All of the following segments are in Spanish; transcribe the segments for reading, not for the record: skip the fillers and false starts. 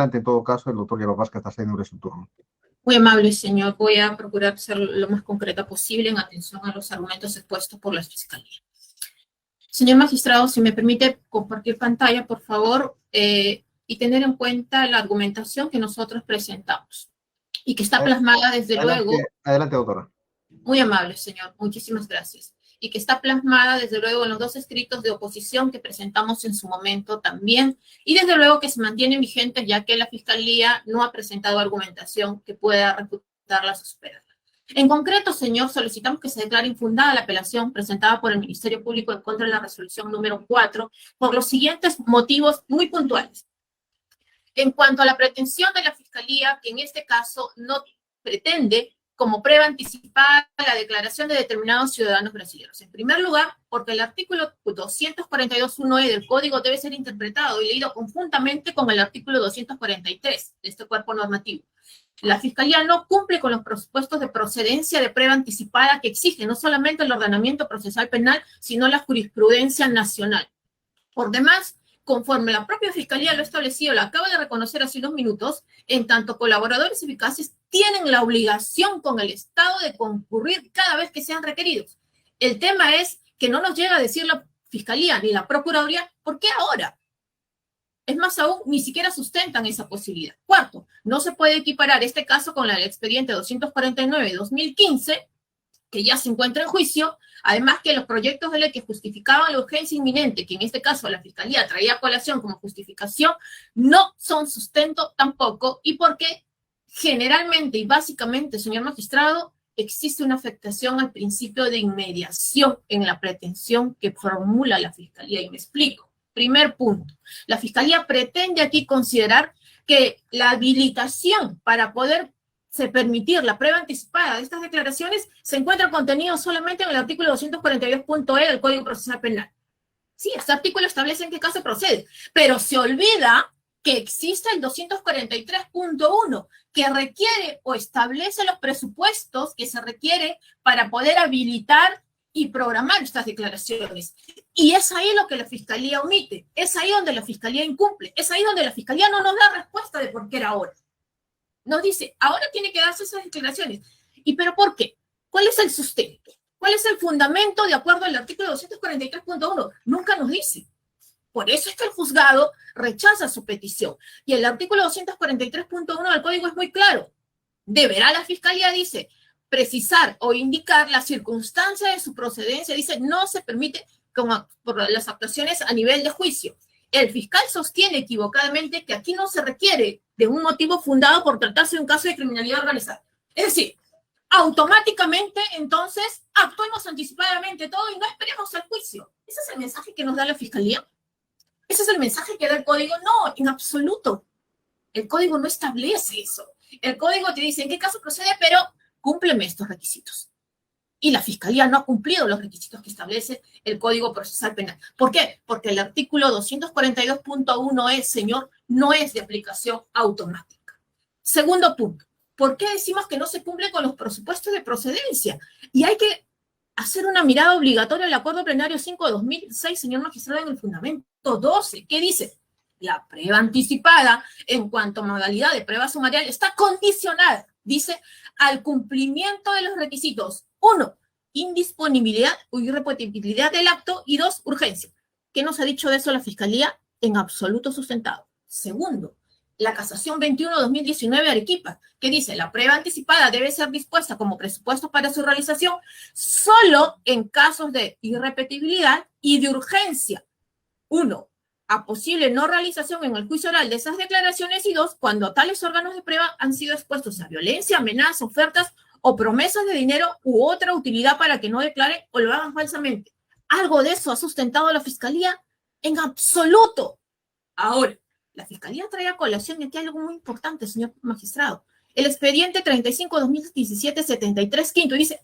adelante, en todo caso, el doctor Yaropaz, que está haciendo su turno. Muy amable, señor. Voy a procurar ser lo más concreta posible en atención a los argumentos expuestos por la Fiscalía. Señor magistrado, si me permite compartir pantalla, por favor, y tener en cuenta la argumentación que nosotros presentamos y que está plasmada, desde luego... Adelante, doctora. Muy amable, señor. Muchísimas gracias. Y que está plasmada, desde luego, en los dos escritos de oposición que presentamos en su momento también, y desde luego que se mantienen vigentes, ya que la Fiscalía no ha presentado argumentación que pueda refutarla o superarla. En concreto, señor, solicitamos que se declare infundada la apelación presentada por el Ministerio Público en contra de la resolución número 4 por los siguientes motivos muy puntuales. En cuanto a la pretensión de la Fiscalía, que en este caso no pretende como prueba anticipada la declaración de determinados ciudadanos brasileños. En primer lugar, porque el artículo 242.1e del Código debe ser interpretado y leído conjuntamente con el artículo 243 de este cuerpo normativo. La Fiscalía no cumple con los presupuestos de procedencia de prueba anticipada que exige no solamente el ordenamiento procesal penal, sino la jurisprudencia nacional. Por demás, conforme la propia Fiscalía lo ha establecido, lo acaba de reconocer hace unos minutos, en tanto colaboradores eficaces tienen la obligación con el Estado de concurrir cada vez que sean requeridos. El tema es que no nos llega a decir la Fiscalía ni la Procuraduría, ¿por qué ahora? Es más aún, ni siquiera sustentan esa posibilidad. Cuarto, no se puede equiparar este caso con el expediente 249 de 2015, que ya se encuentra en juicio, además que los proyectos de ley que justificaban la urgencia inminente, que en este caso la Fiscalía traía a colación como justificación, no son sustento tampoco, y porque generalmente y básicamente, señor magistrado, existe una afectación al principio de inmediación en la pretensión que formula la Fiscalía, y me explico. Primer punto, la Fiscalía pretende aquí considerar que la habilitación para poder permitir la prueba anticipada de estas declaraciones se encuentra contenido solamente en el artículo 242.e del Código Procesal Penal. Sí, este artículo establece en qué caso procede, pero se olvida que existe el 243.1, que requiere o establece los presupuestos que se requiere para poder habilitar y programar estas declaraciones. Y es ahí lo que la Fiscalía omite, es ahí donde la Fiscalía incumple, es ahí donde la Fiscalía no nos da respuesta de por qué era ahora. Nos dice, ahora tiene que darse esas declaraciones. ¿Y pero por qué? ¿Cuál es el sustento? ¿Cuál es el fundamento de acuerdo al artículo 243.1? Nunca nos dice. Por eso es que el juzgado rechaza su petición. Y el artículo 243.1 del Código es muy claro. Deberá la Fiscalía, dice, precisar o indicar la circunstancia de su procedencia. Dice, no se permite por las actuaciones a nivel de juicio. El fiscal sostiene equivocadamente que aquí no se requiere de un motivo fundado por tratarse de un caso de criminalidad organizada. Es decir, automáticamente, entonces, actuemos anticipadamente todo y no esperemos al juicio. ¿Ese es el mensaje que nos da la Fiscalía? ¿Ese es el mensaje que da el Código? No, en absoluto. El Código no establece eso. El Código te dice en qué caso procede, pero cúmpleme estos requisitos. Y la Fiscalía no ha cumplido los requisitos que establece el Código Procesal Penal. ¿Por qué? Porque el artículo 242.1e, señor, no es de aplicación automática. Segundo punto, ¿por qué decimos que no se cumple con los presupuestos de procedencia? Y hay que hacer una mirada obligatoria al Acuerdo Plenario 5 de 2006, señor magistrado, en el fundamento 12. ¿Qué dice? La prueba anticipada en cuanto a modalidad de prueba sumarial está condicionada, dice, al cumplimiento de los requisitos. 1, indisponibilidad o irrepetibilidad del acto, y 2, urgencia. ¿Qué nos ha dicho de eso la Fiscalía? En absoluto sustentado. Segundo, la casación 21-2019 Arequipa, que dice, la prueba anticipada debe ser dispuesta como presupuesto para su realización solo en casos de irrepetibilidad y de urgencia. 1, a posible no realización en el juicio oral de esas declaraciones, y 2, cuando tales órganos de prueba han sido expuestos a violencia, amenazas, ofertas o promesas de dinero u otra utilidad para que no declaren o lo hagan falsamente. ¿Algo de eso ha sustentado la Fiscalía? En absoluto. Ahora, la Fiscalía trae a colación, y aquí hay algo muy importante, señor magistrado. El expediente 35-2017-73 quinto dice,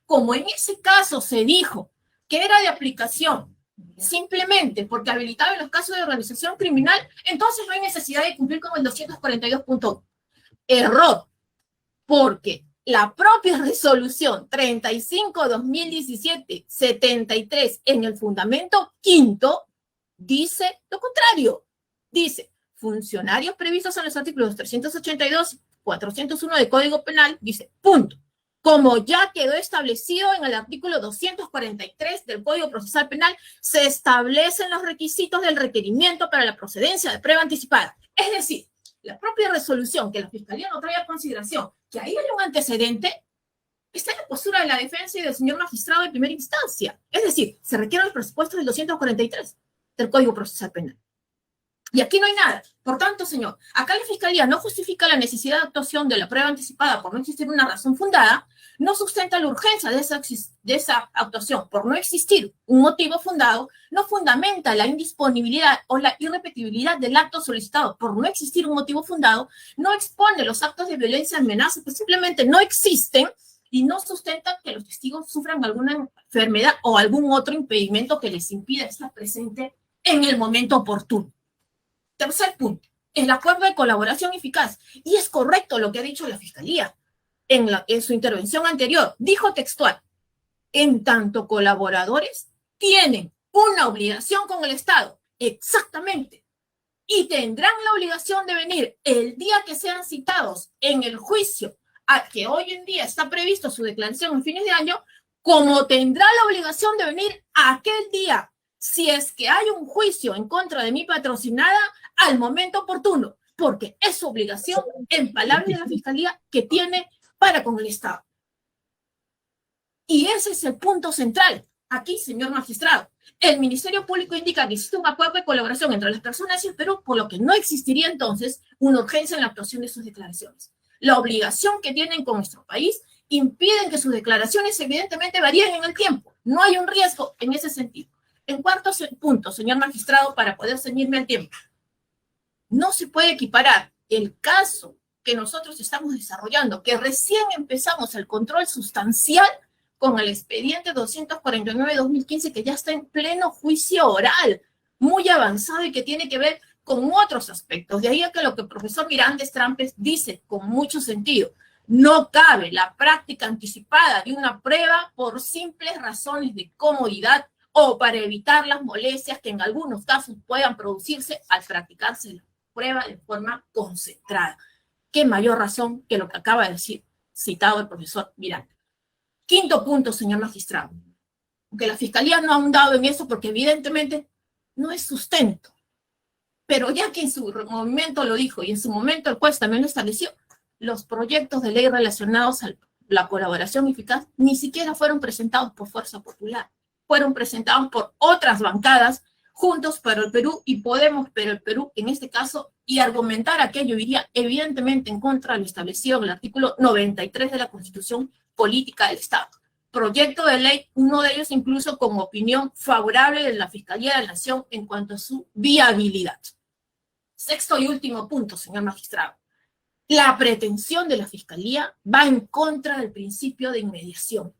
como en ese caso se dijo que era de aplicación simplemente porque habilitaba en los casos de organización criminal, entonces no hay necesidad de cumplir con el 242.1. Error, porque la propia resolución 35-2017-73 en el fundamento quinto dice lo contrario. Dice, funcionarios previstos en los artículos 382 y 401 del Código Penal, dice, punto. Como ya quedó establecido en el artículo 243 del Código Procesal Penal, se establecen los requisitos del requerimiento para la procedencia de prueba anticipada. Es decir, la propia resolución que la Fiscalía no trae a consideración que ahí hay un antecedente, está en la postura de la defensa y del señor magistrado de primera instancia. Es decir, se requieren los presupuestos del 243 del Código Procesal Penal. Y aquí no hay nada. Por tanto, señor, acá la Fiscalía no justifica la necesidad de actuación de la prueba anticipada por no existir una razón fundada, no sustenta la urgencia de esa actuación por no existir un motivo fundado, no fundamenta la indisponibilidad o la irrepetibilidad del acto solicitado por no existir un motivo fundado, no expone los actos de violencia y amenaza que simplemente no existen y no sustenta que los testigos sufran alguna enfermedad o algún otro impedimento que les impida estar presente en el momento oportuno. Tercer punto, el acuerdo de colaboración eficaz. Y es correcto lo que ha dicho la Fiscalía en su intervención anterior. Dijo textual, en tanto colaboradores tienen una obligación con el Estado, exactamente, y tendrán la obligación de venir el día que sean citados en el juicio a que hoy en día está previsto su declaración en fines de año, como tendrá la obligación de venir aquel día, si es que hay un juicio en contra de mi patrocinada, al momento oportuno, porque es su obligación, en palabras de la Fiscalía, que tiene para con el Estado. Y ese es el punto central. Aquí, señor magistrado, el Ministerio Público indica que existe un acuerdo de colaboración entre las personas y el Perú, por lo que no existiría entonces una urgencia en la actuación de sus declaraciones. La obligación que tienen con nuestro país impiden que sus declaraciones evidentemente varíen en el tiempo. No hay un riesgo en ese sentido. En cuarto punto, señor magistrado, para poder ceñirme al tiempo, no se puede equiparar el caso que nosotros estamos desarrollando, que recién empezamos el control sustancial, con el expediente 249-2015, que ya está en pleno juicio oral, muy avanzado y que tiene que ver con otros aspectos. De ahí a que lo que el profesor Miranda Trampes dice con mucho sentido, no cabe la práctica anticipada de una prueba por simples razones de comodidad o para evitar las molestias que en algunos casos puedan producirse al practicarse la prueba de forma concentrada. ¿Qué mayor razón que lo que acaba de decir, citado el profesor Miranda? Quinto punto, señor magistrado, que la Fiscalía no ha ahondado en eso porque evidentemente no es sustento. Pero ya que en su momento lo dijo y en su momento el juez también lo estableció, los proyectos de ley relacionados a la colaboración eficaz ni siquiera fueron presentados por Fuerza Popular, fueron presentados por otras bancadas, Juntos para el Perú y Podemos para el Perú en este caso, y argumentar aquello iría evidentemente en contra de lo establecido en el artículo 93 de la Constitución Política del Estado. Proyecto de ley, uno de ellos incluso con opinión favorable de la Fiscalía de la Nación en cuanto a su viabilidad. Sexto y último punto, señor magistrado. La pretensión de la Fiscalía va en contra del principio de inmediación.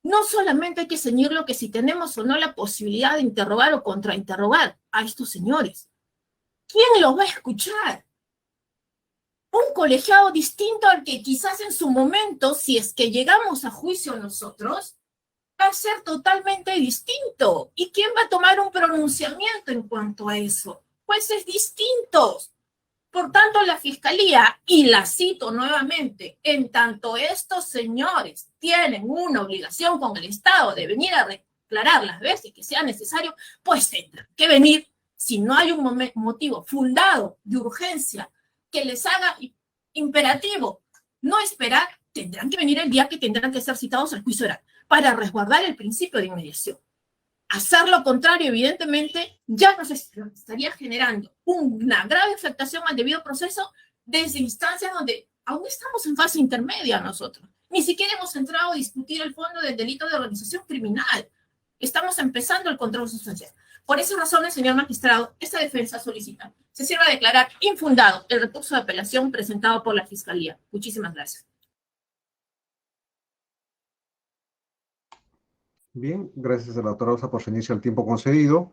No solamente hay que ceñirlo que si tenemos o no la posibilidad de interrogar o contrainterrogar a estos señores. ¿Quién los va a escuchar? Un colegiado distinto al que quizás en su momento, si es que llegamos a juicio nosotros, va a ser totalmente distinto. ¿Y quién va a tomar un pronunciamiento en cuanto a eso? Jueces distintos. Por tanto, la Fiscalía, y la cito nuevamente, en tanto estos señores tienen una obligación con el Estado de venir a declarar las veces que sea necesario, pues tendrán que venir, si no hay un motivo fundado de urgencia que les haga imperativo no esperar, tendrán que venir el día que tendrán que ser citados al juicio oral para resguardar el principio de inmediación. Hacer lo contrario, evidentemente, ya nos estaría generando una grave afectación al debido proceso desde instancias donde aún estamos en fase intermedia nosotros. Ni siquiera hemos entrado a discutir el fondo del delito de organización criminal. Estamos empezando el control sustancial. Por esas razones, señor magistrado, esta defensa solicita se sirva a declarar infundado el recurso de apelación presentado por la Fiscalía. Muchísimas gracias. Bien, gracias a la doctora Osa por su inicio al tiempo concedido.